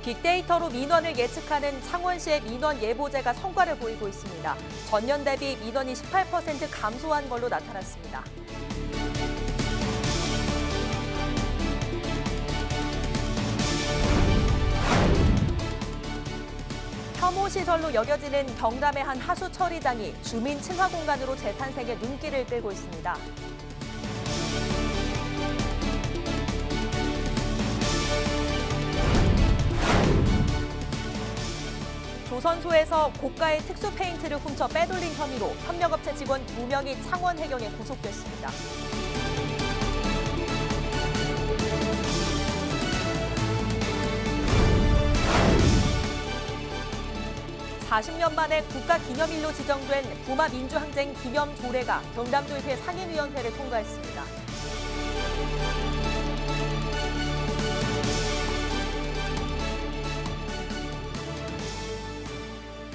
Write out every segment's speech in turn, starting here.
빅데이터로 민원을 예측하는 창원시의 민원 예보제가 성과를 보이고 있습니다. 전년 대비 민원이 18% 감소한 걸로 나타났습니다. 혐오시설로 여겨지는 경남의 한 하수 처리장이 주민 친화 공간으로 재탄생에 눈길을 끌고 있습니다. 조선소에서 고가의 특수 페인트를 훔쳐 빼돌린 혐의로 협력업체 직원 2명이 창원해경에 구속됐습니다. 40년 만에 국가기념일로 지정된 부마민주항쟁 기념 조례가 경남도의회 상임위원회를 통과했습니다.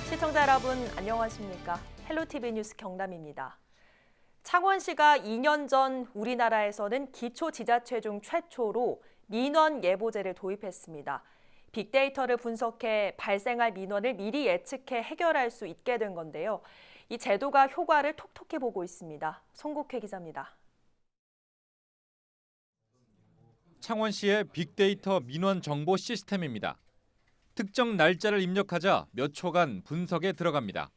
시청자 여러분 안녕하십니까? 헬로티비 뉴스 경남입니다. 창원시가 2년 전 우리나라에서는 기초지자체 중 최초로 민원 예보제를 도입했습니다. 빅데이터를 분석해 발생할 민원을 미리 예측해 해결할 수 있게 된 건데요. 이 제도가 효과를 톡톡히 보고 있습니다. 송국회 기자입니다. 창원시의 빅데이터 민원 정보 시스템입니다. 특정 날짜를 입력하자 몇 초간 분석에 들어갑니다.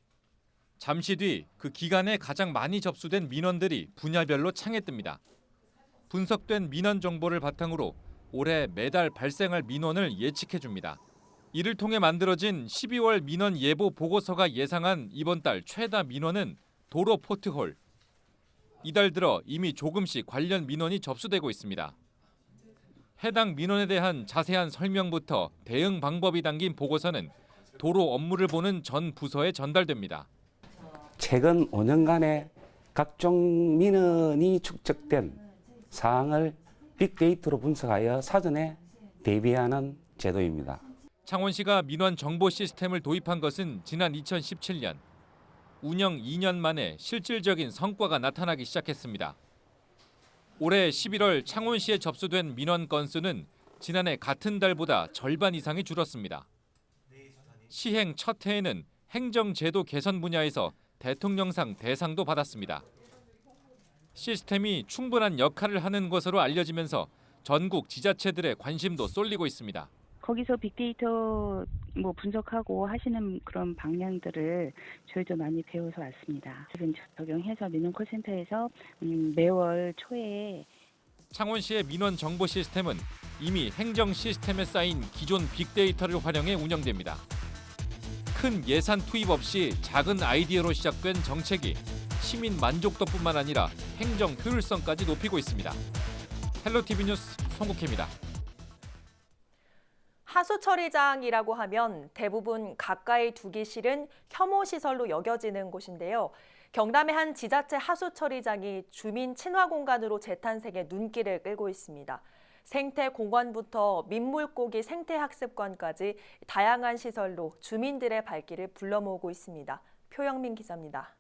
잠시 뒤 그 기간에 가장 많이 접수된 민원들이 분야별로 창에 뜹니다. 분석된 민원 정보를 바탕으로 올해 매달 발생할 민원을 예측해 줍니다. 이를 통해 만들어진 12월 민원 예보 보고서가 예상한 이번 달 최다 민원은 도로 포트홀. 이달 들어 이미 조금씩 관련 민원이 접수되고 있습니다. 해당 민원에 대한 자세한 설명부터 대응 방법이 담긴 보고서는 도로 업무를 보는 전 부서에 전달됩니다. 최근 5년간의 각종 민원이 축적된 사항을 빅데이터로 분석하여 사전에 대비하는 제도입니다. 창원시가 민원 정보 시스템을 도입한 것은 지난 2017년. 운영 2년 만에 실질적인 성과가 나타나기 시작했습니다. 올해 11월 창원시에 접수된 민원 건수는 지난해 같은 달보다 절반 이상이 줄었습니다. 시행 첫 해에는 행정제도 개선 분야에서 대통령상 대상도 받았습니다. 시스템이 충분한 역할을 하는 것으로 알려지면서 전국 지자체들의 관심도 쏠리고 있습니다. 거기서 빅데이터 분석하고 하시는 그런 방향들을 저희도 많이 배워서 왔습니다. 적용해서 민원 콜센터에서 매월 초에 창원시의 민원 정보 시스템은 이미 행정 시스템에 쌓인 기존 빅데이터를 활용해 운영됩니다. 큰 예산 투입 없이 작은 아이디어로 시작된 정책이 시민 만족도뿐만 아니라 행정 효율성까지 높이고 있습니다. 헬로티비 뉴스 송국혜입니다. 하수처리장이라고 하면 대부분 가까이 두기 싫은 혐오시설로 여겨지는 곳인데요. 경남의 한 지자체 하수처리장이 주민 친화 공간으로 재탄생에 눈길을 끌고 있습니다. 생태공원부터 민물고기 생태학습관까지 다양한 시설로 주민들의 발길을 불러 모으고 있습니다. 표영민 기자입니다.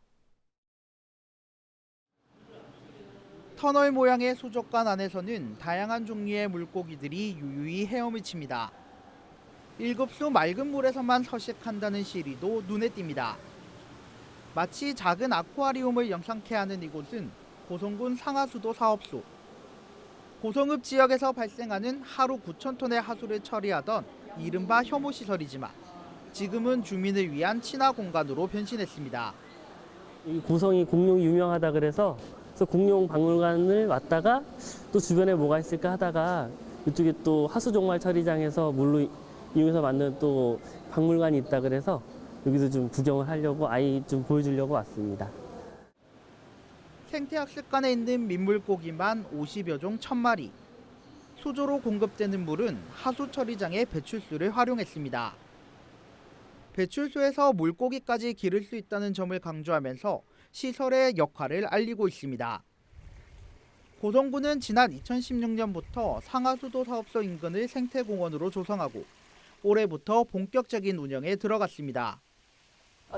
터널 모양의 수족관 안에서는 다양한 종류의 물고기들이 유유히 헤엄을.칩니다. 일급수 맑은 물에서만 서식한다는 시리도 눈에 띕니다. 마치 작은 아쿠아리움을 연상케 하는 이곳은 고성군 상하수도 사업소. 고성읍 지역에서 발생하는 하루 9,000톤의 하수를 처리하던 이른바 혐오시설이지만 지금은 주민을 위한 친화 공간으로 변신했습니다. 이 고성이 공룡이 유명하다 그래서 공룡 박물관을 왔다가 또 주변에 뭐가 있을까 하다가 이쪽에 또 하수종말 처리장에서 물로 이용해서 만든 또 박물관이 있다 그래서 여기도 좀 구경을 하려고 아이 좀 보여주려고 왔습니다. 생태학습관에 있는 민물고기만 50여 종 1,000마리. 수조로 공급되는 물은 하수 처리장의 배출수를 활용했습니다. 배출수에서 물고기까지 기를 수 있다는 점을 강조하면서 시설의 역할을 알리고 있습니다. 고성군은 지난 2016년부터 상하수도 사업소 인근을 생태공원으로 조성하고 올해부터 본격적인 운영에 들어갔습니다.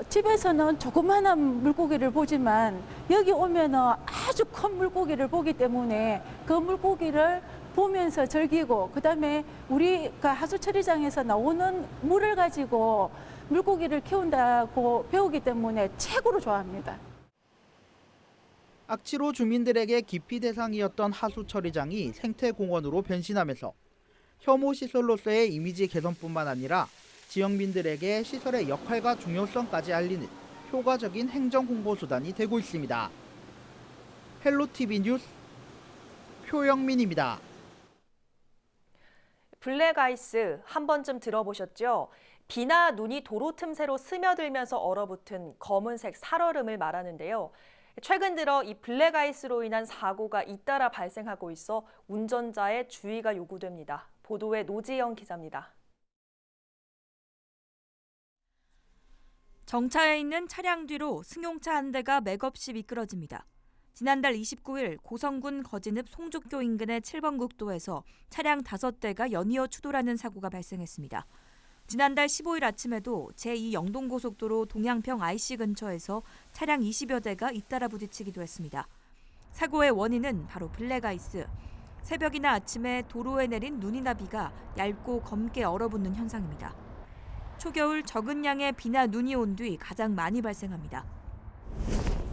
집에서는 조그마한 물고기를 보지만 여기 오면 아주 큰 물고기를 보기 때문에 그 물고기를 보면서 즐기고 그다음에 우리가 하수처리장에서 나오는 물을 가지고 물고기를 키운다고 배우기 때문에 최고로 좋아합니다. 악취로 주민들에게 기피 대상이었던 하수처리장이 생태공원으로 변신하면서 혐오 시설로서의 이미지 개선뿐만 아니라 지역민들에게 시설의 역할과 중요성까지 알리는 효과적인 행정 홍보 수단이 되고 있습니다. 헬로티비 뉴스 표영민입니다. 블랙아이스 한 번쯤 들어보셨죠? 비나 눈이 도로 틈새로 스며들면서 얼어붙은 검은색 살얼음을 말하는데요. 최근 들어 이 블랙아이스로 인한 사고가 잇따라 발생하고 있어 운전자의 주의가 요구됩니다. 보도에 노지영 기자입니다. 정차해 있는 차량 뒤로 승용차 한 대가 맥없이 미끄러집니다. 지난달 29일 고성군 거진읍 송죽교 인근의 7번 국도에서 차량 5대가 연이어 추돌하는 사고가 발생했습니다. 지난달 15일 아침에도 제2 영동고속도로 동양평 IC 근처에서 차량 20여 대가 잇따라 부딪히기도 했습니다. 사고의 원인은 바로 블랙아이스. 새벽이나 아침에 도로에 내린 눈이나 비가 얇고 검게 얼어붙는 현상입니다. 초겨울 적은 양의 비나 눈이 온 뒤 가장 많이 발생합니다.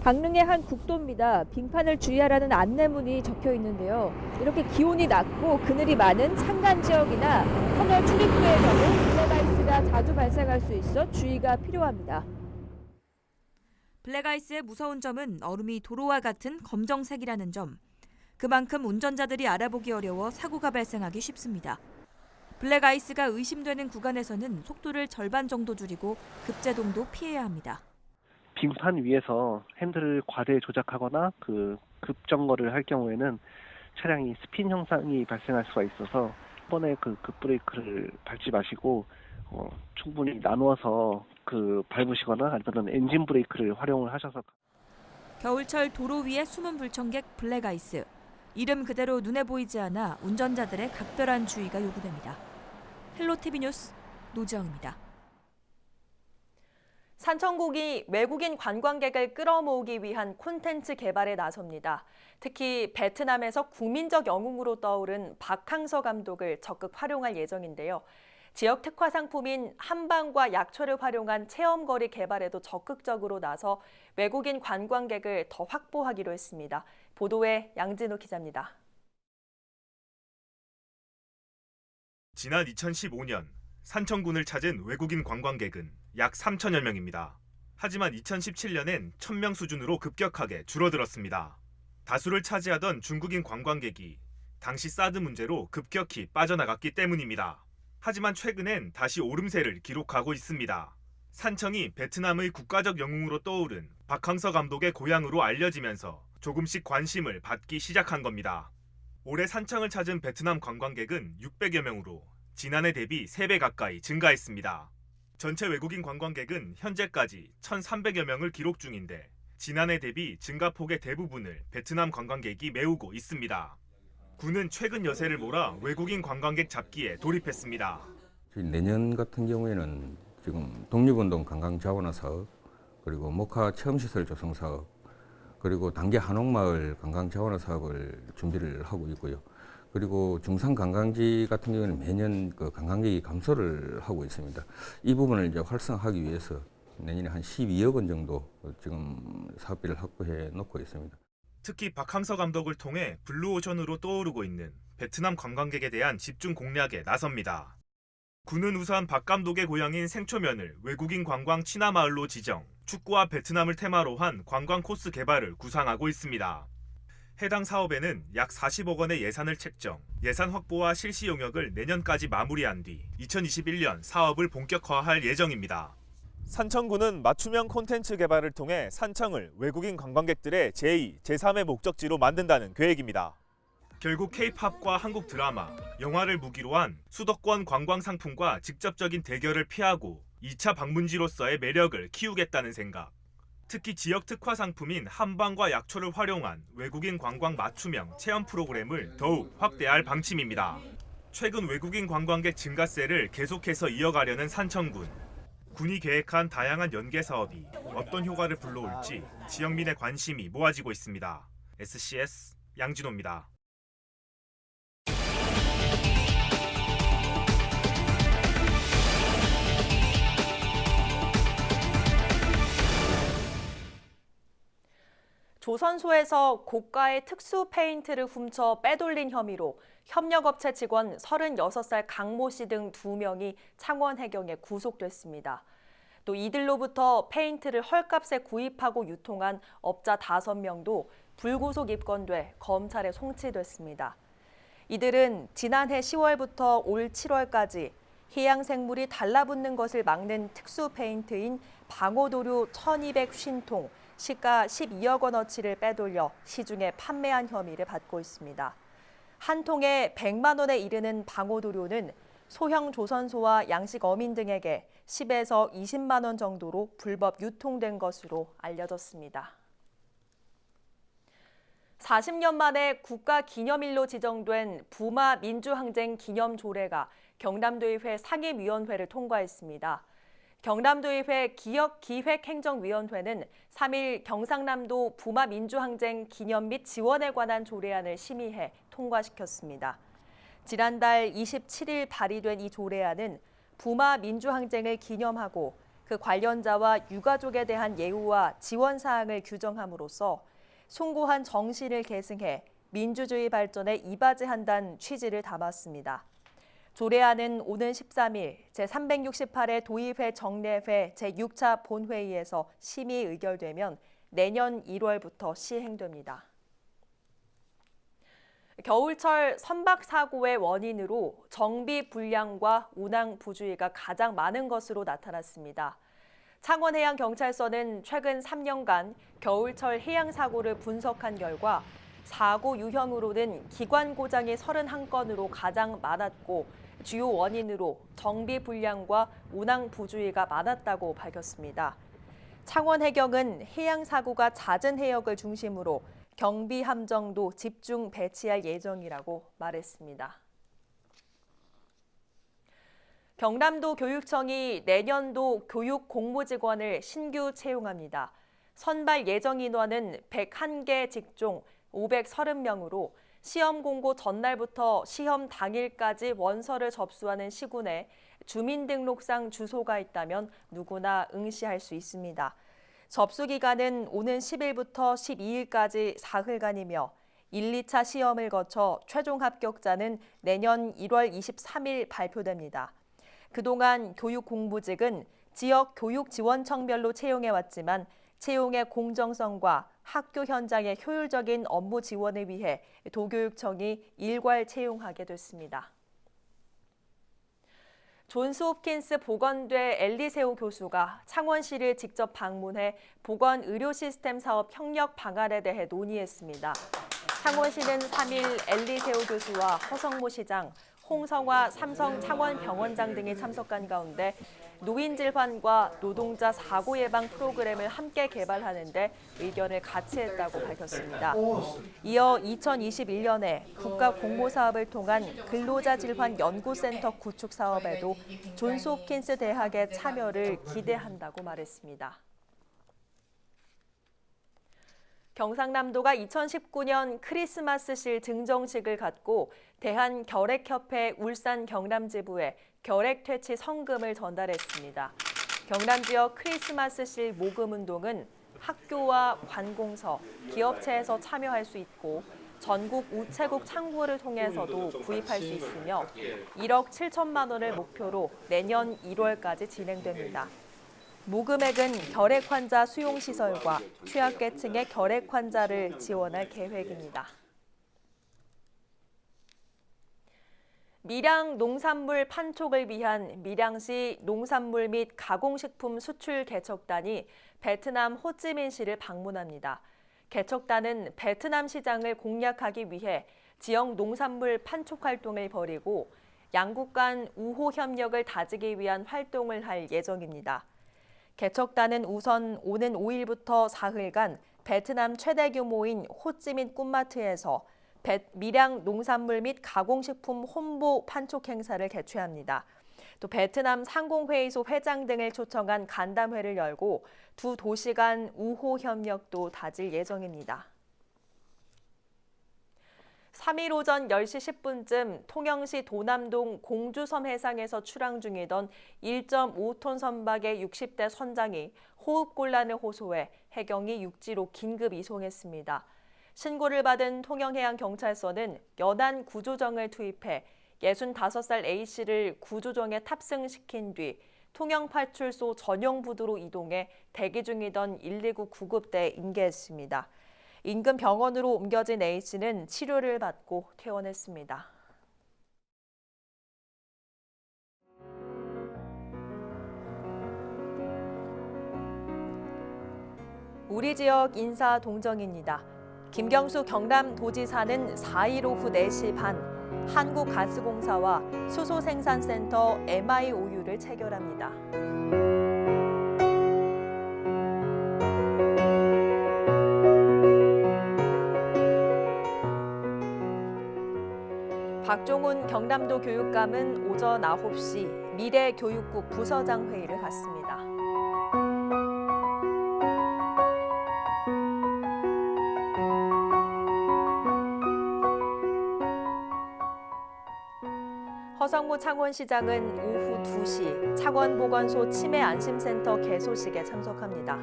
강릉의 한 국도입니다. 빙판을 주의하라는 안내문이 적혀 있는데요. 이렇게 기온이 낮고 그늘이 많은 산간 지역이나 터널 출입구의 경우 블랙아이스가 자주 발생할 수 있어 주의가 필요합니다. 블랙아이스의 무서운 점은 얼음이 도로와 같은 검정색이라는 점. 그만큼 운전자들이 알아보기 어려워 사고가 발생하기 쉽습니다. 블랙아이스가 의심되는 구간에서는 속도를 절반 정도 줄이고 급제동도 피해야 합니다. 빙판 위에서 핸들을 과대 조작하거나 급정거를 할 경우에는 차량이 스핀 현상이 발생할 수가 있어서 한 번에 급브레이크를 밟지 마시고 충분히 나누어서 밟으시거나 아니면 엔진 브레이크를 활용을 하셔서. 겨울철 도로 위의 숨은 불청객 블랙아이스. 이름 그대로 눈에 보이지 않아 운전자들의 각별한 주의가 요구됩니다. 헬로티비 뉴스 노지영입니다. 산천국이 외국인 관광객을 끌어모으기 위한 콘텐츠 개발에 나섭니다. 특히 베트남에서 국민적 영웅으로 떠오른 박항서 감독을 적극 활용할 예정인데요. 지역 특화 상품인 한방과 약초를 활용한 체험거리 개발에도 적극적으로 나서 외국인 관광객을 더 확보하기로 했습니다. 보도에 양진호 기자입니다. 지난 2015년 산천군을 찾은 외국인 관광객은 약 3천여 명입니다. 하지만 2017년엔 1,000명 수준으로 급격하게 줄어들었습니다. 다수를 차지하던 중국인 관광객이 당시 사드 문제로 급격히 빠져나갔기 때문입니다. 하지만 최근엔 다시 오름세를 기록하고 있습니다. 산청이 베트남의 국가적 영웅으로 떠오른 박항서 감독의 고향으로 알려지면서 조금씩 관심을 받기 시작한 겁니다. 올해 산청을 찾은 베트남 관광객은 600여 명으로 지난해 대비 3배 가까이 증가했습니다. 전체 외국인 관광객은 현재까지 1,300여 명을 기록 중인데 지난해 대비 증가폭의 대부분을 베트남 관광객이 메우고 있습니다. 군은 최근 여세를 몰아 외국인 관광객 잡기에 돌입했습니다. 내년 같은 경우에는 지금 독립운동 관광자원화 사업, 그리고 목화 체험시설 조성 사업, 그리고 단계 한옥마을 관광자원화 사업을 준비를 하고 있고요. 그리고 중산 관광지 같은 경우는 매년 관광객이 감소를 하고 있습니다. 이 부분을 이제 활성화하기 위해서 내년에 한 12억 원 정도 지금 사업비를 확보해 놓고 있습니다. 특히 박항서 감독을 통해 블루오션으로 떠오르고 있는 베트남 관광객에 대한 집중 공략에 나섭니다. 군은 우선 박 감독의 고향인 생초면을 외국인 관광 친화마을로 지정, 축구와 베트남을 테마로 한 관광 코스 개발을 구상하고 있습니다. 해당 사업에는 약 40억 원의 예산을 책정, 예산 확보와 실시 용역을 내년까지 마무리한 뒤 2021년 사업을 본격화할 예정입니다. 산청군은 맞춤형 콘텐츠 개발을 통해 산청을 외국인 관광객들의 제2, 제3의 목적지로 만든다는 계획입니다. 결국 K-팝과 한국 드라마, 영화를 무기로 한 수도권 관광 상품과 직접적인 대결을 피하고 2차 방문지로서의 매력을 키우겠다는 생각. 특히 지역 특화 상품인 한방과 약초를 활용한 외국인 관광 맞춤형 체험 프로그램을 더욱 확대할 방침입니다. 최근 외국인 관광객 증가세를 계속해서 이어가려는 산청군. 군이 계획한 다양한 연계 사업이 어떤 효과를 불러올지 지역민의 관심이 모아지고 있습니다. SCS 양진호입니다. 조선소에서 고가의 특수 페인트를 훔쳐 빼돌린 혐의로 협력업체 직원 36살 강모 씨 등 2명이 창원해경에 구속됐습니다. 또 이들로부터 페인트를 헐값에 구입하고 유통한 업자 5명도 불구속 입건돼 검찰에 송치됐습니다. 이들은 지난해 10월부터 올 7월까지 해양생물이 달라붙는 것을 막는 특수 페인트인 방어도료 1,250통, 시가 12억 원어치를 빼돌려 시중에 판매한 혐의를 받고 있습니다. 한 통에 100만 원에 이르는 방어도료는 소형 조선소와 양식 어민 등에게 10에서 20만 원 정도로 불법 유통된 것으로 알려졌습니다. 40년 만에 국가기념일로 지정된 부마 민주항쟁 기념조례가 경남도의회 상임위원회를 통과했습니다. 경남도의회 기억기획행정위원회는 3일 경상남도 부마 민주항쟁 기념 및 지원에 관한 조례안을 심의해 통과시켰습니다. 지난달 27일 발의된 이 조례안은 부마 민주항쟁을 기념하고 그 관련자와 유가족에 대한 예우와 지원 사항을 규정함으로써 숭고한 정신을 계승해 민주주의 발전에 이바지한다는 취지를 담았습니다. 조례안은 오는 13일 제368회 도의회 정례회 제6차 본회의에서 심의 의결되면 내년 1월부터 시행됩니다. 겨울철 선박 사고의 원인으로 정비 불량과 운항 부주의가 가장 많은 것으로 나타났습니다. 창원해양경찰서는 최근 3년간 겨울철 해양 사고를 분석한 결과 사고 유형으로는 기관 고장이 31건으로 가장 많았고 주요 원인으로 정비 불량과 운항 부주의가 많았다고 밝혔습니다. 창원해경은 해양 사고가 잦은 해역을 중심으로 경비 함정도 집중 배치할 예정이라고 말했습니다. 경남도 교육청이 내년도 교육 공무직원을 신규 채용합니다. 선발 예정 인원은 101개 직종 530명으로 시험 공고 전날부터 시험 당일까지 원서를 접수하는 시군에 주민등록상 주소가 있다면 누구나 응시할 수 있습니다. 접수 기간은 오는 10일부터 12일까지 사흘간이며 1, 2차 시험을 거쳐 최종 합격자는 내년 1월 23일 발표됩니다. 그동안 교육 공무직은 지역 교육지원청별로 채용해왔지만 채용의 공정성과 학교 현장의 효율적인 업무 지원을 위해 도교육청이 일괄 채용하게 됐습니다. 존스홉킨스 보건대 엘리세오 교수가 창원시를 직접 방문해 보건 의료 시스템 사업 협력 방안에 대해 논의했습니다. 창원시는 3일 엘리세오 교수와 허성모 시장, 홍성화 삼성 창원병원장 등이 참석한 가운데 노인 질환과 노동자 사고 예방 프로그램을 함께 개발하는 데 의견을 같이 했다고 밝혔습니다. 이어 2021년에 국가 공모 사업을 통한 근로자 질환 연구센터 구축 사업에도 존스홉킨스 대학의 참여를 기대한다고 말했습니다. 경상남도가 2019년 크리스마스실 증정식을 갖고 대한결핵협회 울산 경남지부에 결핵 퇴치 성금을 전달했습니다. 경남 지역 크리스마스실 모금 운동은 학교와 관공서, 기업체에서 참여할 수 있고 전국 우체국 창구를 통해서도 구입할 수 있으며 1억 7천만 원을 목표로 내년 1월까지 진행됩니다. 모금액은 결핵 환자 수용 시설과 취약계층의 결핵 환자를 지원할 계획입니다. 밀양 농산물 판촉을 위한 밀양시 농산물 및 가공식품 수출 개척단이 베트남 호찌민시를 방문합니다. 개척단은 베트남 시장을 공략하기 위해 지역 농산물 판촉 활동을 벌이고 양국 간 우호 협력을 다지기 위한 활동을 할 예정입니다. 개척단은 우선 오는 5일부터 4일간 베트남 최대 규모인 호찌민 꿈마트에서 밀양 농산물 및 가공식품 홍보 판촉 행사를 개최합니다. 또 베트남 상공회의소 회장 등을 초청한 간담회를 열고 두 도시 간 우호 협력도 다질 예정입니다. 3일 오전 10시 10분쯤 통영시 도남동 공주섬 해상에서 출항 중이던 1.5톤 선박의 60대 선장이 호흡곤란을 호소해 해경이 육지로 긴급 이송했습니다. 신고를 받은 통영해양경찰서는 연안 구조정을 투입해 65살 A씨를 구조정에 탑승시킨 뒤 통영파출소 전용 부두로 이동해 대기 중이던 119 구급대에 인계했습니다. 인근 병원으로 옮겨진 A씨는 치료를 받고 퇴원했습니다. 우리 지역 인사 동정입니다. 김경수 경남도지사는 4일 오후 4시 반 한국가스공사와 수소생산센터 MIOU를 체결합니다. 박종훈 경남도 교육감은 오전 9시 미래교육국 부서장 회의를 갖습니다. 허성무 창원시장은 오후 2시 창원보건소 치매안심센터 개소식에 참석합니다.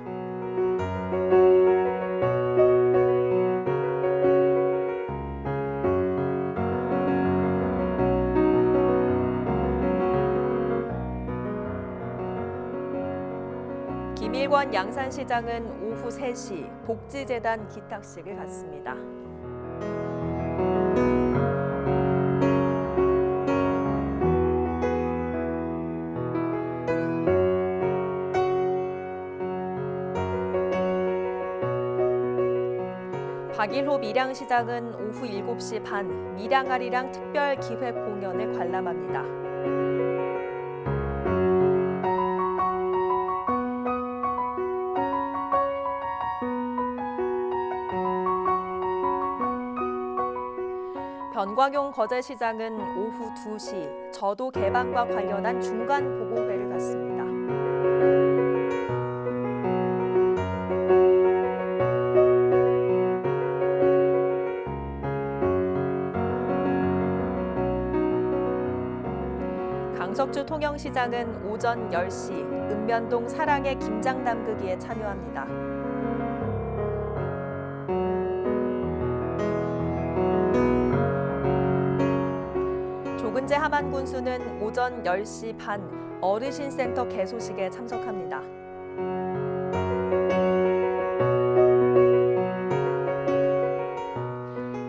김일권 양산시장은 오후 3시 복지재단 기탁식을 갖습니다. 박일호 밀양시장은 오후 7시 반 밀양아리랑 특별기획 공연을 관람합니다. 변광용 거제시장은 오후 2시 저도 개방과 관련한 중간 보고회를 갖습니다. 강석주 통영시장은 오전 10시 읍면동 사랑의 김장 담그기에 참여합니다. 조근재 하만군수는 오전 10시 반 어르신센터 개소식에 참석합니다.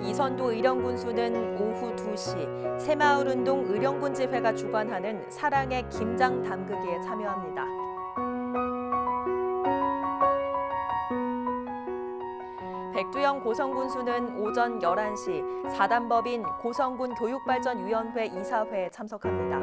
이선도 의령군수는 오후 2시 새마을운동 의령군지회가 주관하는 사랑의 김장 담그기에 참여합니다. 백두영 고성군수는 오전 11시 4단법인 고성군 교육발전위원회 이사회에 참석합니다.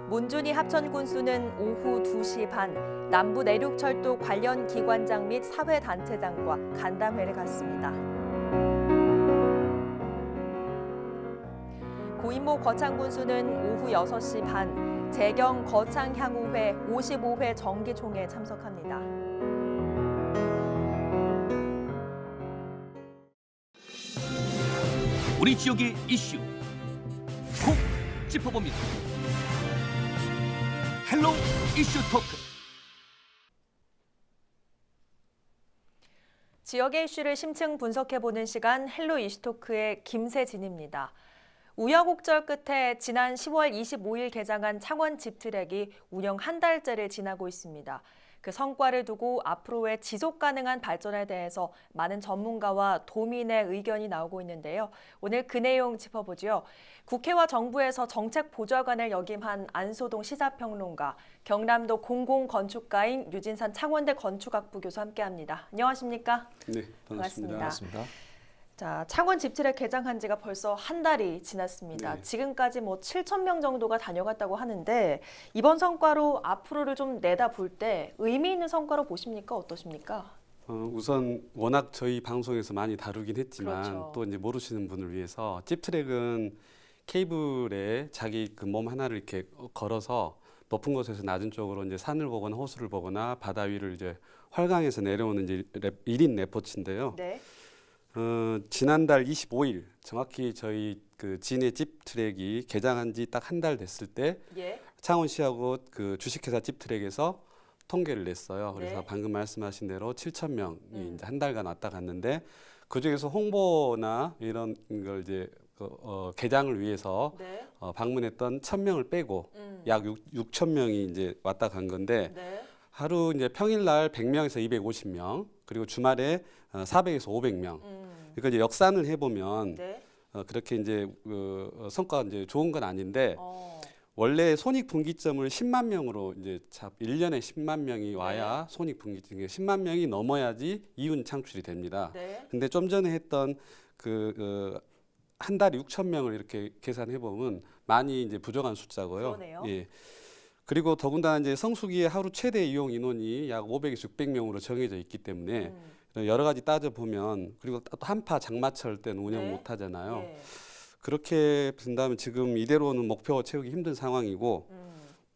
문준희 합천군수는 오후 2시 반 남부내륙철도 관련 기관장 및 사회단체장과 간담회를 갖습니다. 고인모 거창군수는 오후 6시 반 재경 거창향후회 55회 정기총회에 참석합니다. 우리 지역의 이슈 콕 짚어봅니다. 헬로 이슈 토크. 지역의 이슈를 심층 분석해보는 시간 헬로 이슈토크의 김세진입니다. 우여곡절 끝에 지난 10월 25일 개장한 창원 집트랙이 운영 한 달째를 지나고 있습니다. 그 성과를 두고 앞으로의 지속 가능한 발전에 대해서 많은 전문가와 도민의 의견이 나오고 있는데요. 오늘 그 내용 짚어보죠. 국회와 정부에서 정책보좌관을 역임한 안소동 시사평론가, 경남도 공공건축가인 유진산 창원대 건축학부 교수 함께합니다. 안녕하십니까? 네, 반갑습니다. 자, 창원 집트랙 개장한 지가 벌써 한 달이 지났습니다. 네. 지금까지 7,000명 정도가 다녀갔다고 하는데 이번 성과로 앞으로를 좀 내다볼 때 의미 있는 성과로 보십니까? 어떠십니까? 우선 워낙 저희 방송에서 많이 다루긴 했지만 그렇죠. 또 이제 모르시는 분을 위해서 집트랙은 케이블에 자기 그 몸 하나를 이렇게 걸어서 높은 곳에서 낮은 쪽으로 이제 산을 보거나 호수를 보거나 바다 위를 이제 활강에서 내려오는 이제 1인 레포츠인데요. 네. 지난달 25일 정확히 저희 그 진해 찝트랙이 개장한 지 딱 한 달 됐을 때 예. 창원시하고 그 주식회사 찝트랙에서 통계를 냈어요. 그래서 네. 방금 말씀하신 대로 7,000명이 이제 한 달간 왔다 갔는데 그 중에서 홍보나 이런 걸 이제 개장을 위해서 네. 방문했던 1,000명을 빼고 약 6,000명이 이제 왔다 간 건데 네. 하루 이제 평일날 100명에서 250명 그리고 주말에 400에서 500명. 그러니까 이제 역산을 해보면 네. 그렇게 이제 성과가 이제 좋은 건 아닌데 원래 손익분기점을 10만 명으로 이제 1년에 10만 명이 와야 손익분기점 10만 명이 넘어야지 이윤 창출이 됩니다. 네. 근데 좀 전에 했던 한 달에 6천 명을 이렇게 계산해 보면 많이 이제 부족한 숫자고요. 그러네요. 예. 그리고 더군다나 이제 성수기에 하루 최대 이용 인원이 약 500에서 600명으로 정해져 있기 때문에 여러 가지 따져 보면 그리고 또 한파 장마철 때는 운영 네. 못 하잖아요. 네. 그렇게 본다면 지금 이대로는 목표 채우기 힘든 상황이고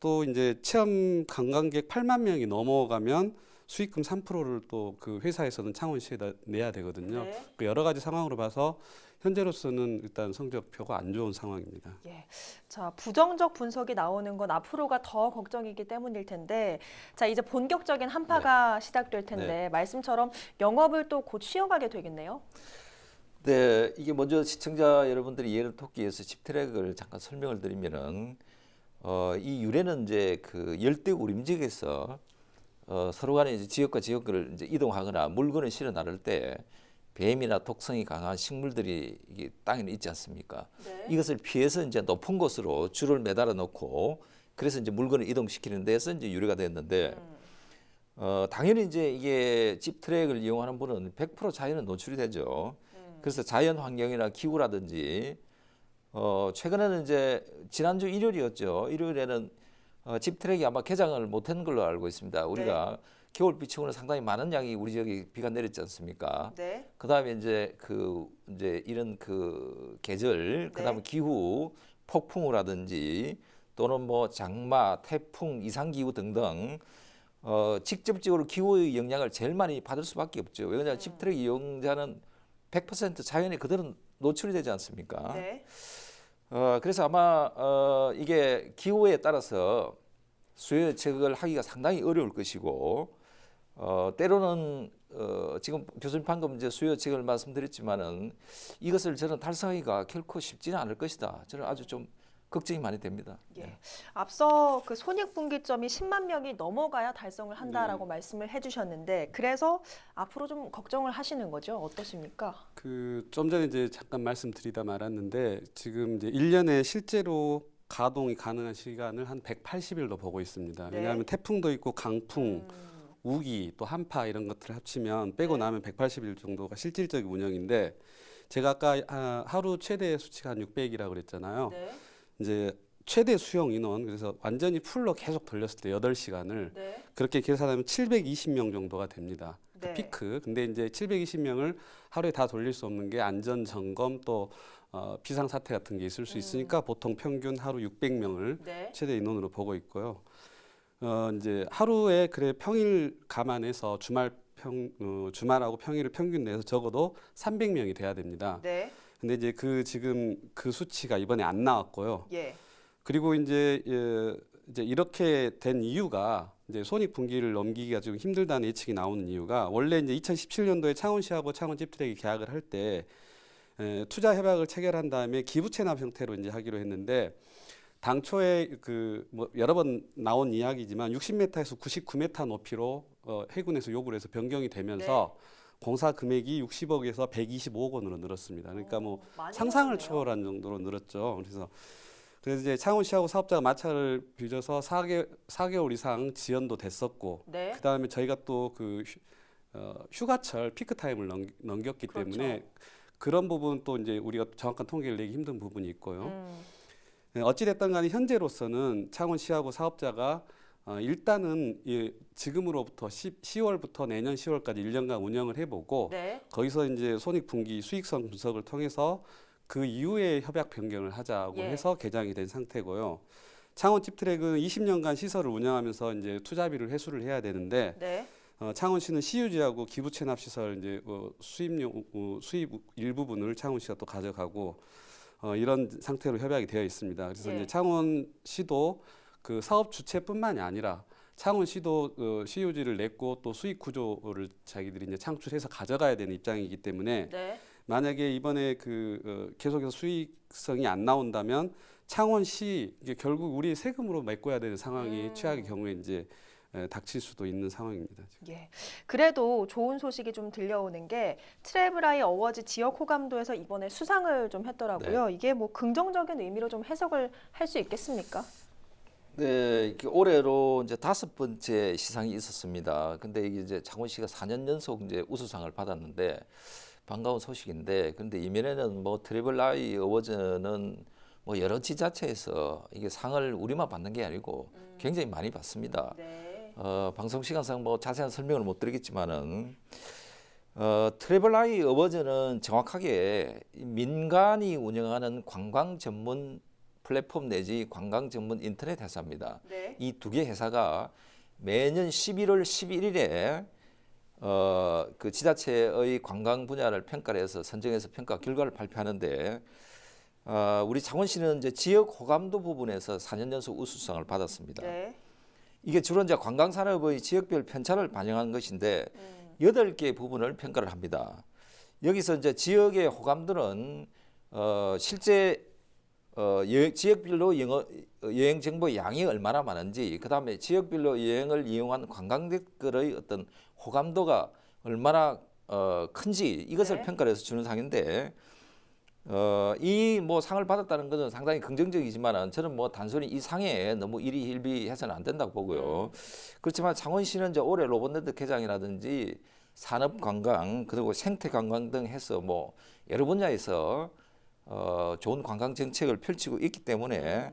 또 이제 체험 관광객 8만 명이 넘어가면 수익금 3%를 또 그 회사에서는 창원시에다 내야 되거든요. 네. 그 여러 가지 상황으로 봐서 현재로서는 일단 성적표가 안 좋은 상황입니다. 예. 자, 부정적 분석이 나오는 건 앞으로가 더 걱정이기 때문일 텐데, 자, 이제 본격적인 한파가 시작될 텐데 말씀처럼 영업을 또 곧 쉬어가게 되겠네요. 네, 이게 먼저 시청자 여러분들이 이해를 돕기 위해서 집트랙을 잠깐 설명을 드리면은 이 유래는 이제 그 열대 우림 지역에서 서로 간에 이제 지역과 지역을 이제 이동하거나 물건을 실어 나를 때 뱀이나 독성이 강한 식물들이 이게 땅에는 있지 않습니까? 네. 이것을 피해서 이제 높은 곳으로 줄을 매달아 놓고 그래서 이제 물건을 이동시키는 데서 이제 유래가 됐는데 당연히 이제 이게 집트랙을 이용하는 분은 100% 자연에 노출이 되죠. 그래서 자연 환경이나 기후라든지 최근에는 이제 지난주 일요일이었죠. 일요일에는 집트랙이 아마 개장을 못한 걸로 알고 있습니다. 우리가 겨울비치고는 상당히 많은 양이 우리 지역에 비가 내렸지 않습니까? 네. 그다음에 이제 이제 이런 그 계절, 그다음에 기후, 폭풍우라든지 또는 뭐 장마, 태풍, 이상기후 등등 직접적으로 기후의 영향을 제일 많이 받을 수밖에 없죠. 왜냐하면 집트랙 이용자는 100% 자연에 그대로 노출이 되지 않습니까? 네. 그래서 아마 이게 기후에 따라서 수요 예측을 하기가 상당히 어려울 것이고 때로는 지금 교수님 방금 이제 수요 예측을 말씀드렸지만은 이것을 저는 달성하기가 결코 쉽지는 않을 것이다. 저는 아주 좀 걱정이 많이 됩니다. 예. 앞서 그 손익분기점이 10만 명이 넘어가야 달성을 한다라고 말씀을 해주셨는데 그래서 앞으로 좀 걱정을 하시는 거죠? 어떠십니까? 좀 전에 이제 잠깐 말씀드리다 말았는데 지금 이제 1년에 실제로 가동이 가능한 시간을 한 180일도 보고 있습니다. 네. 왜냐하면 태풍도 있고 강풍, 우기, 또 한파 이런 것들을 합치면 빼고 나면 180일 정도가 실질적인 운영인데 제가 아까 하루 최대 수치가 한 600이라고 그랬잖아요. 네. 이제 최대 수용 인원 그래서 완전히 풀로 계속 돌렸을 때 8시간을 네. 그렇게 계산하면 720명 정도가 됩니다. 그 네. 피크. 근데 이제 720명을 하루에 다 돌릴 수 없는 게 안전 점검 또 비상 사태 같은 게 있을 수 있으니까 보통 평균 하루 600명을 네. 최대 인원으로 보고 있고요. 이제 하루에 그래 평일 감안해서 주말하고 평일을 평균 내서 적어도 300명이 돼야 됩니다. 네. 근데 이제 지금 그 수치가 이번에 안 나왔고요. 예. 그리고 이제 이렇게 된 이유가 이제 손익분기를 넘기기가 좀 힘들다는 예측이 나오는 이유가 원래 이제 2017년도에 창원시하고 창원 찝트랙이 계약을 할 때 투자 협약을 체결한 다음에 기부 체납 형태로 이제 하기로 했는데 당초에 뭐 여러 번 나온 이야기지만 60m에서 99m 높이로 해군에서 요구를 해서 변경이 되면서 공사 금액이 60억에서 125억 원으로 늘었습니다. 그러니까 뭐 상상을 초월한 정도로 늘었죠. 그래서 이제 창원시하고 사업자가 마찰을 빚어서 4개월 이상 지연도 됐었고, 네. 그다음에 저희가 또 휴가철 피크 타임을 넘겼기 때문에 그런 부분 또 이제 우리가 정확한 통계를 내기 힘든 부분이 있고요. 어찌 됐든 간에 현재로서는 창원시하고 사업자가 일단은 지금으로부터 10월부터 내년 10월까지 1년간 운영을 해보고 거기서 이제 손익분기 수익성 분석을 통해서 그 이후에 협약 변경을 하자고 해서 개장이 된 상태고요. 창원 찝트랙은 20년간 시설을 운영하면서 이제 투자비를 회수를 해야 되는데 창원시는 시유지하고 기부 체납 시설 이제 수입 일부분을 창원시가 또 가져가고 이런 상태로 협약이 되어 있습니다. 그래서 이제 창원시도 그 사업 주체뿐만이 아니라 창원시도 시유지를 냈고 또 수익 구조를 자기들이 이제 창출해서 가져가야 되는 입장이기 때문에 만약에 이번에 계속해서 수익성이 안 나온다면 창원시 이게 결국 우리 세금으로 메꿔야 되는 상황이 최악의 경우에 이제 닥칠 수도 있는 상황입니다. 지금. 예. 그래도 좋은 소식이 좀 들려오는 게 트래블아이 어워즈 지역 호감도에서 이번에 수상을 좀 했더라고요. 네. 이게 뭐 긍정적인 의미로 좀 해석을 할 수 있겠습니까? 네, 이렇게 올해로 이제 5번째 시상이 있었습니다. 근데 이게 이제 창원시가 4년 연속 이제 우수상을 받았는데 반가운 소식인데, 근데 이면에는 뭐 트래블아이 어워즈는 뭐 여러 지자체에서 이게 상을 우리만 받는 게 아니고 굉장히 많이 받습니다. 방송 시간상 뭐 자세한 설명을 못 드리겠지만은 트래블아이 어워즈는 정확하게 민간이 운영하는 관광 전문 플랫폼 내지 관광 전문 인터넷 회사입니다. 이 두 개 회사가 매년 11월 11일에 그 지자체의 관광 분야를 평가를 해서 선정해서 평가 결과를 발표하는데 우리 창원시는 이제 지역 호감도 부분에서 4년 연속 우수상을 받았습니다. 이게 주로 이제 관광 산업의 지역별 편차를 반영한 것인데 8개 부분을 평가를 합니다. 여기서 이제 지역의 호감도는 실제 지역별로 여행 정보 양이 얼마나 많은지, 그다음에 지역별로 여행을 이용한 관광객들의 어떤 호감도가 얼마나 큰지 이것을 평가를 해서 주는 상인데 이 뭐 상을 받았다는 것은 상당히 긍정적이지만 저는 뭐 단순히 이 상에 너무 일희일비해서는 안 된다고 보고요. 그렇지만 창원시는 이제 올해 로봇네트 개장이라든지 산업관광 그리고 생태관광 등 해서 뭐 여러 분야에서 좋은 관광 정책을 펼치고 있기 때문에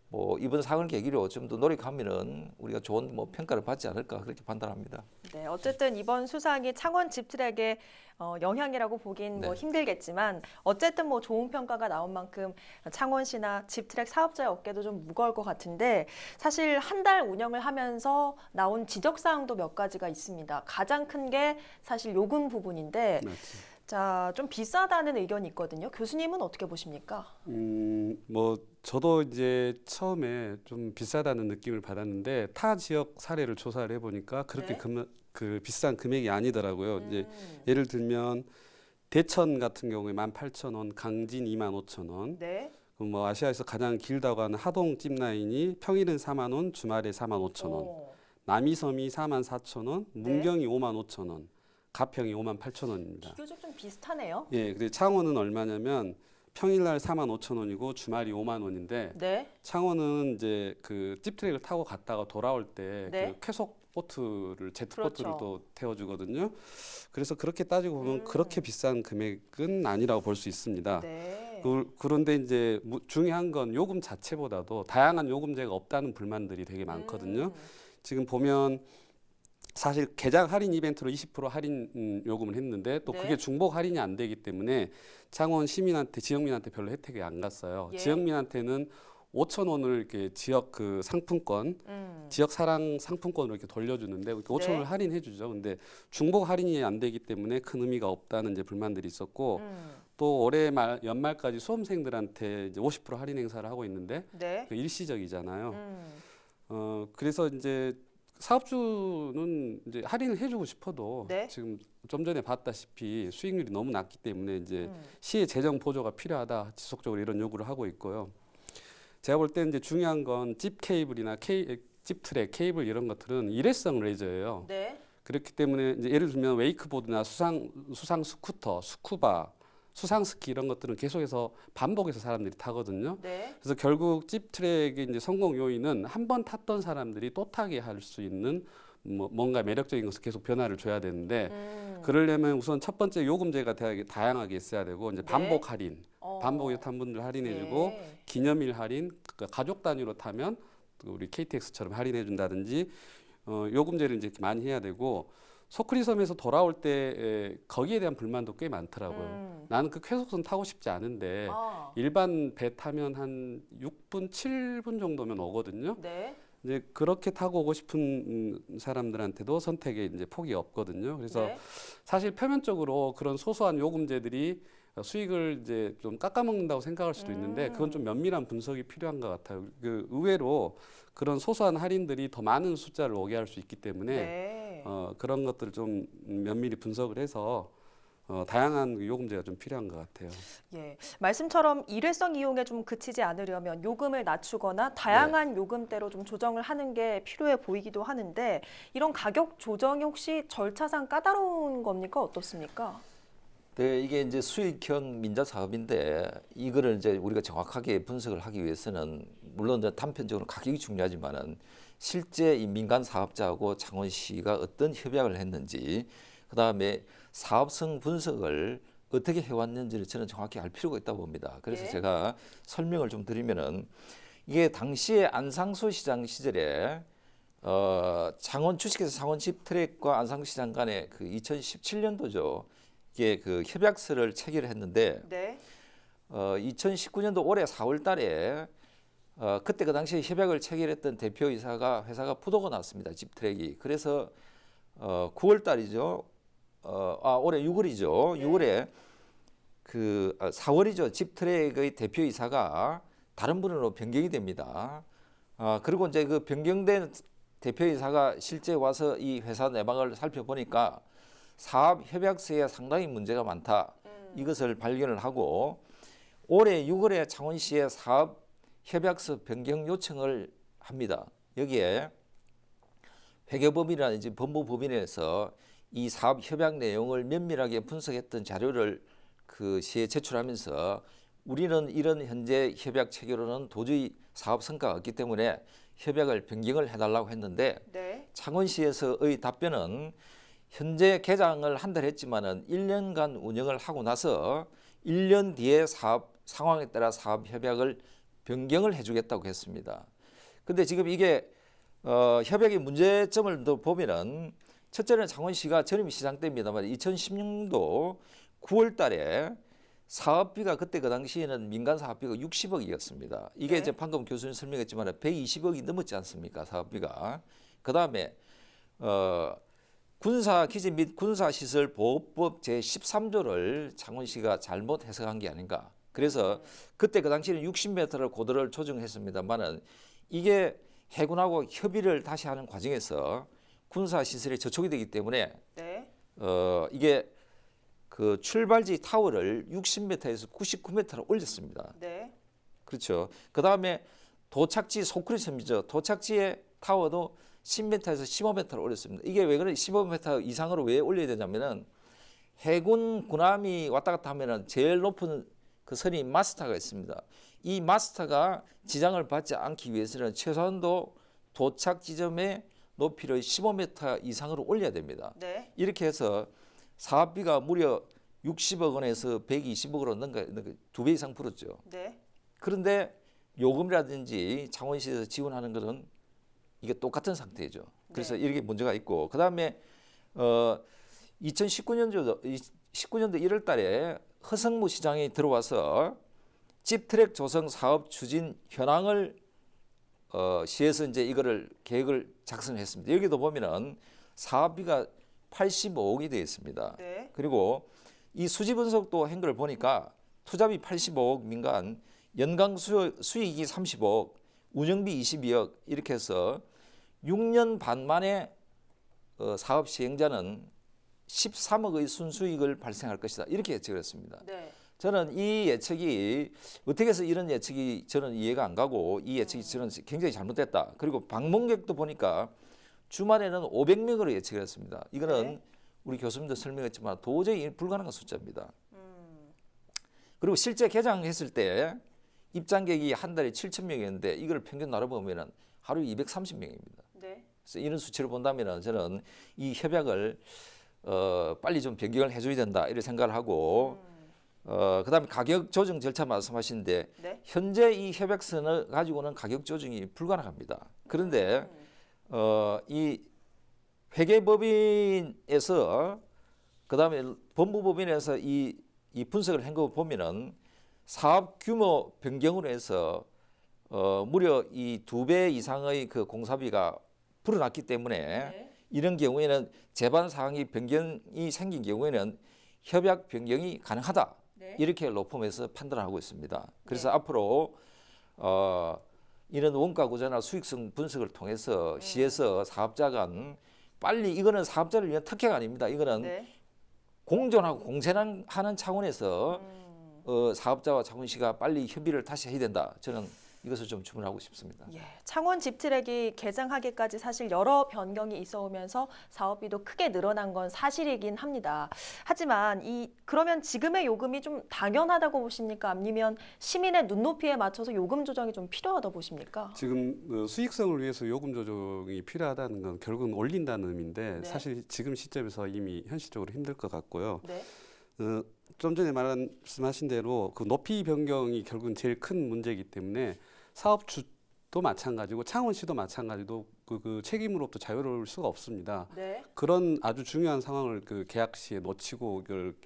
뭐 이번 상을 계기로 좀 더 노력하면은 우리가 좋은 뭐 평가를 받지 않을까 그렇게 판단합니다. 네, 어쨌든 이번 수상이 창원 집트랙의 영향이라고 보긴 뭐 힘들겠지만 어쨌든 뭐 좋은 평가가 나온 만큼 창원시나 집트랙 사업자의 어깨도 좀 무거울 것 같은데 사실 한 달 운영을 하면서 나온 지적사항도 몇 가지가 있습니다. 가장 큰 게 사실 요금 부분인데 자, 좀 비싸다는 의견이 있거든요. 교수님은 어떻게 보십니까? 뭐 저도 이제 처음에 좀 비싸다는 느낌을 받았는데 타 지역 사례를 조사를 해보니까 그렇게 그 비싼 금액이 아니더라고요. 이제 예를 들면 대천 같은 경우에 18,000원, 강진 25,000원. 그럼 뭐 아시아에서 가장 길다고 하는 하동 짚라인이 평일은 4만 원, 주말에 45,000원. 남이섬이 44,000원, 문경이 55,000원. 가평이 58,000원입니다. 비교적 좀 비슷하네요. 예, 근데 창원은 얼마냐면 평일날 45,000원이고 주말이 5만 원인데 창원은 이제 그 찝트랙을 타고 갔다가 돌아올 때 그 쾌속 보트를 제트보트를 또 태워주거든요. 그래서 그렇게 따지고 보면 그렇게 비싼 금액은 아니라고 볼 수 있습니다. 그런데 이제 중요한 건 요금 자체보다도 다양한 요금제가 없다는 불만들이 되게 많거든요. 지금 보면 사실 개장 할인 이벤트로 20% 할인 요금을 했는데 또 그게 중복 할인이 안 되기 때문에 창원 시민한테 지역민한테 별로 혜택이 안 갔어요. 지역민한테는 5,000원을 이렇게 지역 그 상품권, 지역 사랑 상품권으로 이렇게 돌려주는데 5,000원을 할인해 주죠. 근데 중복 할인이 안 되기 때문에 큰 의미가 없다는 이제 불만들이 있었고 또 올해 연말까지 수험생들한테 이제 50% 할인 행사를 하고 있는데 그 일시적이잖아요. 그래서 이제 사업주는 이제 할인을 해주고 싶어도 지금 좀 전에 봤다시피 수익률이 너무 낮기 때문에 이제 시의 재정 보조가 필요하다 지속적으로 이런 요구를 하고 있고요. 제가 볼 때 이제 중요한 건 집 케이블이나 집 트랙, 케이블 이런 것들은 일회성 레저예요. 그렇기 때문에 이제 예를 들면 웨이크보드나 수상 스쿠터, 스쿠바, 수상 스키 이런 것들은 계속해서 반복해서 사람들이 타거든요. 그래서 결국 집 트랙의 이제 성공 요인은 한 번 탔던 사람들이 또 타게 할 수 있는 뭔가 매력적인 것을 계속 변화를 줘야 되는데 그러려면 우선 첫 번째 요금제가 다양하게 있어야 되고 이제 반복 할인, 반복해서 탄 분들 할인해주고 기념일 할인, 그러니까 가족 단위로 타면 우리 KTX처럼 할인해준다든지 요금제를 이제 많이 해야 되고. 소크리섬에서 돌아올 때 거기에 대한 불만도 꽤 많더라고요. 나는 그 쾌속선 타고 싶지 않은데 일반 배 타면 한 6분, 7분 정도면 오거든요. 이제 그렇게 타고 오고 싶은 사람들한테도 선택의 이제 폭이 없거든요. 그래서 네. 사실 표면적으로 그런 소소한 요금제들이 수익을 이제 좀 깎아먹는다고 생각할 수도 있는데 그건 좀 면밀한 분석이 필요한 것 같아요. 그 의외로 그런 소소한 할인들이 더 많은 숫자를 오게 할 수 있기 때문에 네. 그런 것들을 좀 면밀히 분석을 해서 다양한 요금제가 좀 필요한 것 같아요. 예, 말씀처럼 일회성 이용에 좀 그치지 않으려면 요금을 낮추거나 다양한 요금대로 좀 조정을 하는 게 필요해 보이기도 하는데 이런 가격 조정이 혹시 절차상 까다로운 겁니까? 어떻습니까? 네, 이게 이제 수익형 민자 사업인데 이거를 이제 우리가 정확하게 분석을 하기 위해서는 물론 이제 단편적으로 가격이 중요하지만은 실제 이 민간 사업자하고 창원시가 어떤 협약을 했는지 그다음에 사업성 분석을 어떻게 해왔는지를 저는 정확히 알 필요가 있다고 봅니다. 그래서 예. 제가 설명을 좀 드리면은 이게 당시에 안상수 시장 시절에 창원 주식회사 창원 집트랙과 안상수 시장 간에 그 2017년도죠. 이게 그 협약서를 체결했는데 네. 2019년도 올해 4월 달에 그때 그 당시에 협약을 체결했던 대표이사가 회사가 부도가 났습니다. 집트랙이. 그래서 9월 달이죠. 올해 6월이죠. 네. 6월에 4월이죠. 집트랙의 대표이사가 다른 분으로 변경이 됩니다. 그리고 이제 그 변경된 대표이사가 실제 와서 이 회사 내막을 살펴보니까 사업 협약서에 상당히 문제가 많다. 이것을 발견을 하고 올해 6월에 창원시에 사업 협약서 변경 요청을 합니다. 여기에 회계법인이라든지 법무법인에서 이 사업 협약 내용을 면밀하게 분석했던 자료를 그 시에 제출하면서 우리는 이런 현재 협약 체결로는 도저히 사업 성과가 없기 때문에 협약을 변경을 해달라고 했는데 네. 창원시에서의 답변은 현재 개장을 한 달 했지만은 1년간 운영을 하고 나서 1년 뒤에 사업 상황에 따라 사업 협약을 변경을 해주겠다고 했습니다. 근데 지금 이게 협약의 문제점을 더 보면은 첫째는 창원시가 전임 시장 때입니다만 2016년도 9월 달에 사업비가 그때 그 당시에는 민간 사업비가 60억이었습니다. 이게 네. 이제 방금 교수님 설명했지만 120억이 넘었지 않습니까? 사업비가. 그다음에 군사기지 및 군사시설보호법 제13조를 창원시가 잘못 해석한 게 아닌가. 그래서 그때 그 당시에는 60m를 고도를 조정했습니다만은 이게 해군하고 협의를 다시 하는 과정에서 군사시설에 저촉이 되기 때문에 네. 이게 그 출발지 타워를 60m에서 99m로 올렸습니다. 네. 그렇죠. 그다음에 도착지 소크리섬이죠. 도착지의 타워도 10m에서 15m를 올렸습니다. 이게 왜 그래? 15m 이상으로 왜 올려야 되냐면은 해군 군함이 왔다 갔다 하면은 제일 높은 그 선이 마스터가 있습니다. 이 마스터가 지장을 받지 않기 위해서는 최소한도 도착 지점의 높이를 15m 이상으로 올려야 됩니다. 네. 이렇게 해서 사업비가 무려 60억 원에서 120억으로 넘가 2배 이상 불었죠. 네. 그런데 요금이라든지 창원시에서 지원하는 것은 이게 똑같은 상태죠. 그래서 네. 이렇게 문제가 있고 그다음에 2019년도 1월 달에 허성무 시장이 들어와서 집트랙 조성 사업 추진 현황을 시에서 이제 이거를 계획을 작성했습니다. 여기도 보면은 사업비가 85억이 되어 있습니다. 네. 그리고 이 수지 분석도 한 걸 보니까 투자비 85억 민간, 연간 수익이 35억, 운영비 22억 이렇게 해서 6년 반 만에 사업 시행자는 13억의 순수익을 발생할 것이다. 이렇게 예측을 했습니다. 네. 저는 이 예측이 어떻게 해서 이런 예측이 저는 이해가 안 가고 이 예측이 저는 굉장히 잘못됐다. 그리고 방문객도 보니까 주말에는 500명으로 예측을 했습니다. 이거는 네. 우리 교수님도 설명했지만 도저히 불가능한 숫자입니다. 그리고 실제 개장했을 때 입장객이 한 달에 7,000명이었는데 이걸 평균 나눠보면 하루에 230명입니다. 네. 그래서 이런 수치를 본다면 저는 이 협약을 빨리 좀 변경을 해줘야 된다 이런 생각을 하고 그다음에 가격 조정 절차 말씀하시는데 네. 현재 이 협약서를 가지고는 가격 조정이 불가능합니다. 그런데 이 회계법인에서 그다음에 법무법인에서 이 분석을 한 거 보면은 사업 규모 변경으로 해서 무려 이 2배 이상의 그 공사비가 불어났기 때문에 이런 경우에는 재반 사항이 변경이 생긴 경우에는 협약 변경이 가능하다. 이렇게 로펌에서 판단하고 있습니다. 그래서 앞으로 이런 원가 구조나 수익성 분석을 통해서 시에서 사업자 간 빨리 이거는 사업자를 위한 특혜가 아닙니다. 이거는 공존하고 공생하는 차원에서 사업자와 창원시가 빨리 협의를 다시 해야 된다. 저는 이것을 좀 주문하고 싶습니다. 창원 집트랙이 개장하기까지 사실 여러 변경이 있어 오면서 사업비도 크게 늘어난 건 사실이긴 합니다. 하지만 그러면 지금의 요금이 좀 당연하다고 보십니까? 아니면 시민의 눈높이에 맞춰서 요금 조정이 좀 필요하다고 보십니까? 지금 수익성을 위해서 요금 조정이 필요하다는 건 결국은 올린다는 의미인데 사실 지금 시점에서 이미 현실적으로 힘들 것 같고요. 좀 전에 말씀하신 대로 그 높이 변경이 결국은 제일 큰 문제이기 때문에 사업주도 마찬가지고 창원시도 마찬가지로 그 책임으로부터 자유로울 수가 없습니다. 그런 아주 중요한 상황을 그 계약 시에 놓치고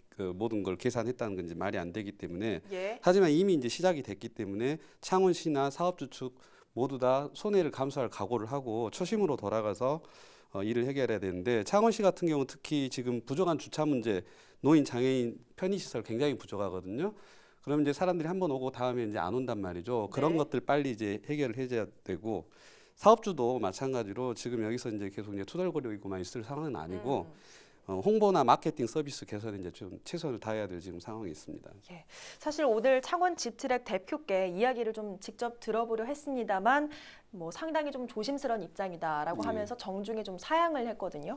그 모든 걸 계산했다는 건 이제 말이 안 되기 때문에 하지만 이미 이제 시작이 됐기 때문에 창원시나 사업주 측 모두 다 손해를 감수할 각오를 하고 초심으로 돌아가서 일을 해결해야 되는데 창원시 같은 경우 특히 지금 부족한 주차 문제, 노인, 장애인 편의시설 굉장히 부족하거든요. 그러면 이제 사람들이 한 번 오고 다음에 이제 안 온단 말이죠. 그런 것들 빨리 이제 해결을 해줘야 되고 사업주도 마찬가지로 지금 여기서 이제 계속 이제 투덜거리고만 있을 상황은 아니고 홍보나 마케팅 서비스 개선에 이제 좀 최선을 다해야 될 지금 상황이 있습니다. 사실 오늘 창원 집트랙 대표께 이야기를 좀 직접 들어보려 했습니다만 뭐 상당히 좀 조심스러운 입장이다라고 하면서 정중히 좀 사양을 했거든요.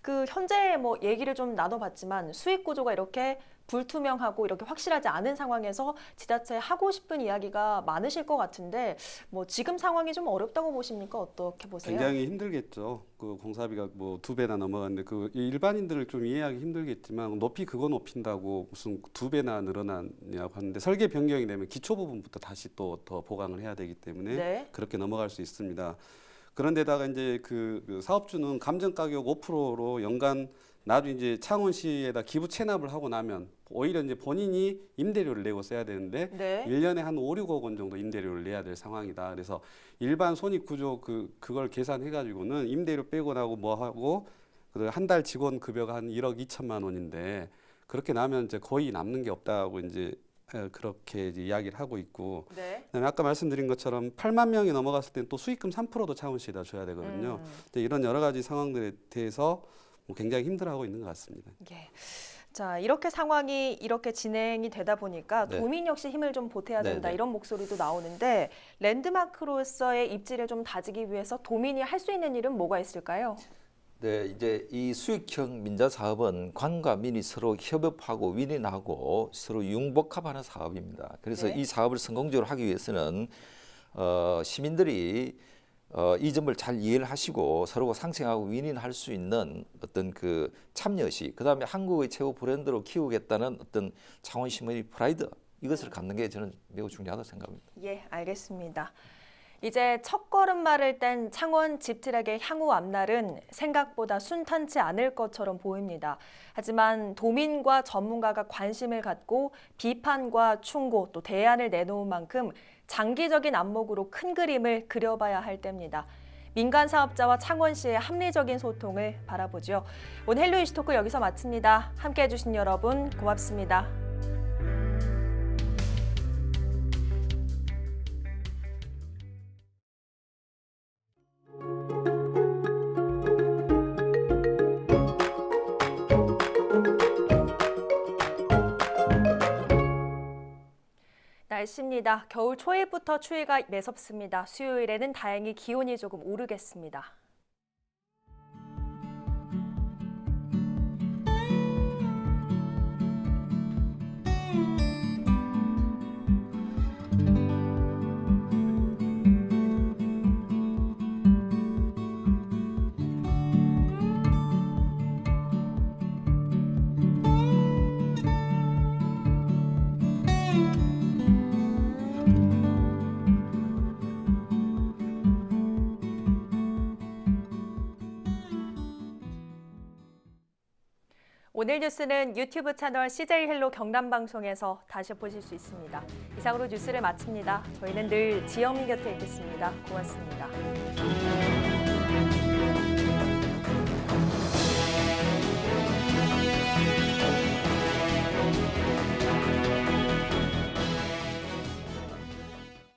그 현재 뭐 얘기를 좀 나눠봤지만 수익 구조가 이렇게 불투명하고 이렇게 확실하지 않은 상황에서 지자체에 하고 싶은 이야기가 많으실 것 같은데 뭐 지금 상황이 좀 어렵다고 보십니까? 어떻게 보세요? 굉장히 힘들겠죠. 그 공사비가 뭐 2배나 넘어갔는데 그 일반인들을 좀 이해하기 힘들겠지만 높이 그거 높인다고 무슨 2배나 늘어났냐고 하는데 설계 변경이 되면 기초 부분부터 다시 또 더 보강을 해야 되기 때문에 그렇게 넘어갈 수 있습니다. 그런데다가 이제 그 사업주는 감정 가격 5%로 연간 나중에 이제 창원시에다 기부 체납을 하고 나면 오히려 이제 본인이 임대료를 내고 써야 되는데 1년에 한 5, 6억 원 정도 임대료를 내야 될 상황이다. 그래서 일반 손익구조 그걸 계산해 가지고는 임대료 빼고 나고 뭐 하고 한 달 직원 급여가 한 1억 2천만 원인데 그렇게 나면 이제 거의 남는 게 없다고 이제 그렇게 이제 이야기를 하고 있고 그다음에 아까 말씀드린 것처럼 8만 명이 넘어갔을 때는 또 수익금 3%도 창원시에다 줘야 되거든요. 근데 이런 여러 가지 상황들에 대해서 굉장히 힘들어하고 있는 것 같습니다. 자, 이렇게 상황이 이렇게 진행이 되다 보니까 도민 역시 힘을 좀 보태야 된다 이런 목소리도 나오는데 랜드마크로서의 입지를 좀 다지기 위해서 도민이 할 수 있는 일은 뭐가 있을까요? 네, 이제 이 수익형 민자 사업은 관과 민이 서로 협업하고 윈윈하고 서로 융복합하는 사업입니다. 그래서 이 사업을 성공적으로 하기 위해서는 시민들이 이 점을 잘 이해를 하시고 서로가 상생하고 윈윈할 수 있는 어떤 그 참여식, 그다음에 한국의 최고 브랜드로 키우겠다는 어떤 창원 시민의 프라이드 이것을 갖는 게 저는 매우 중요하다고 생각합니다. 알겠습니다. 이제 첫걸음말을 뗀 창원 집트랙의 향후 앞날은 생각보다 순탄치 않을 것처럼 보입니다. 하지만 도민과 전문가가 관심을 갖고 비판과 충고 또 대안을 내놓은 만큼 장기적인 안목으로 큰 그림을 그려봐야 할 때입니다. 민간 사업자와 창원시의 합리적인 소통을 바라보죠. 오늘 헬로 이슈토크 여기서 마칩니다. 함께해 주신 여러분 고맙습니다. 날씨입니다. 겨울 초입부터 추위가 매섭습니다. 수요일에는 다행히 기온이 조금 오르겠습니다. 오늘 뉴스는 유튜브 채널 CJ 헬로 경남 방송에서 다시 보실 수 있습니다. 이상으로 뉴스를 마칩니다. 저희는 늘 지영민 곁에 있겠습니다. 고맙습니다.